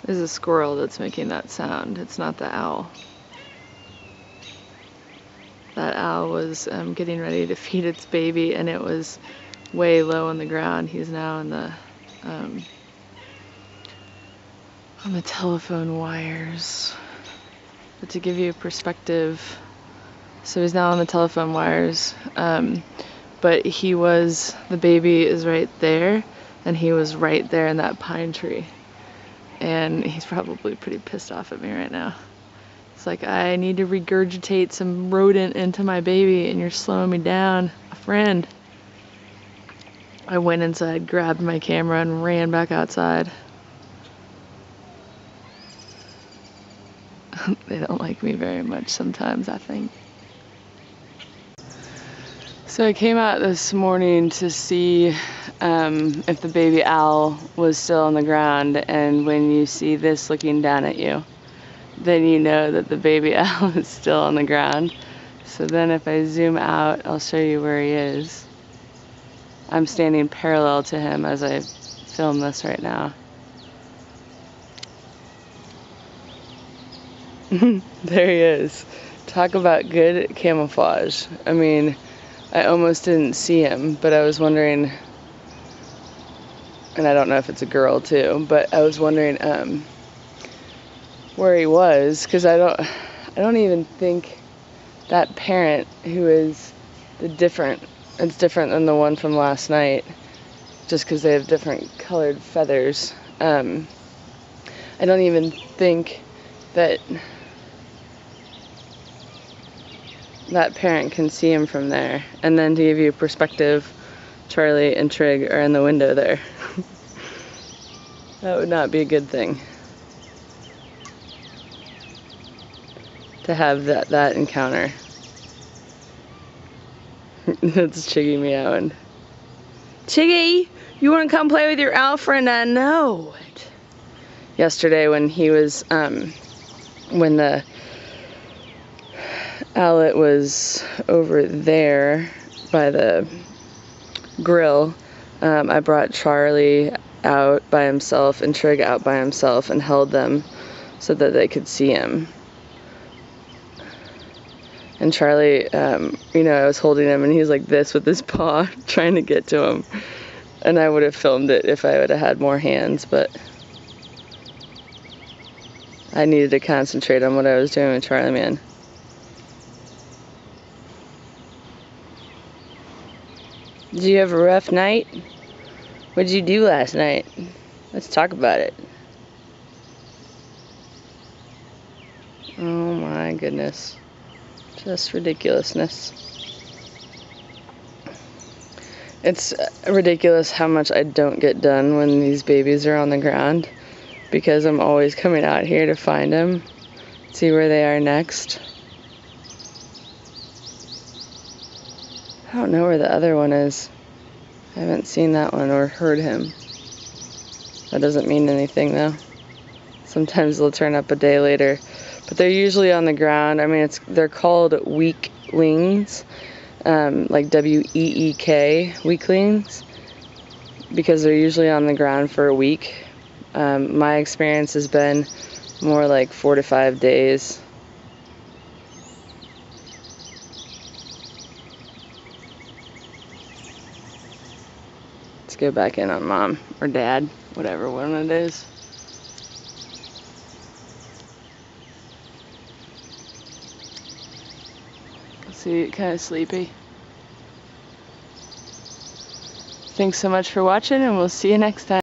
There's a squirrel that's making that sound. It's not the owl. That owl was getting ready to feed its baby, and it was way low on the ground. He's now in the on the telephone wires. But to give you a perspective, so he's now on the telephone wires, but the baby is right there, and he was right there in that pine tree. And he's probably pretty pissed off at me right now. It's like, I need to regurgitate some rodent into my baby, and you're slowing me down. A friend. I went inside, grabbed my camera, and ran back outside. They don't like me very much sometimes, I think. So I came out this morning to see if the baby owl was still on the ground, and when you see this looking down at you, then you know that the baby owl is still on the ground. So then if I zoom out, I'll show you where he is. I'm standing parallel to him as I film this right now. There he is. Talk about good camouflage. I mean, I almost didn't see him, but I was wondering, and I don't know if it's a girl too, but I was wondering where he was, because I don't even think that parent, who is it's different than the one from last night, just because they have different colored feathers. I don't even think that parent can see him from there. And then to give you perspective, Charlie and Trig are in the window there. That would not be a good thing to have that encounter. That's Chiggy meowing. Chiggy, you want to come play with your owl friend? I know it. Yesterday when he was, when the Owlet was over there by the grill, I brought Charlie out by himself and Trig out by himself and held them so that they could see him. And Charlie, I was holding him and he was like this with his paw trying to get to him. And I would have filmed it if I would have had more hands, but I needed to concentrate on what I was doing with Charlie, man. Did you have a rough night? What did you do last night? Let's talk about it. Oh my goodness. Just ridiculousness. It's ridiculous how much I don't get done when these babies are on the ground, because I'm always coming out here to find them, see where they are next. I don't know where the other one is. I haven't seen that one or heard him. That doesn't mean anything though. Sometimes they'll turn up a day later, but they're usually on the ground. I mean, they're called weaklings, like W-E-E-K, weaklings, because they're usually on the ground for a week. My experience has been more like 4 to 5 days. Let's go back in on Mom or Dad, whatever one it is. See, kind of sleepy. Thanks so much for watching, and we'll see you next time.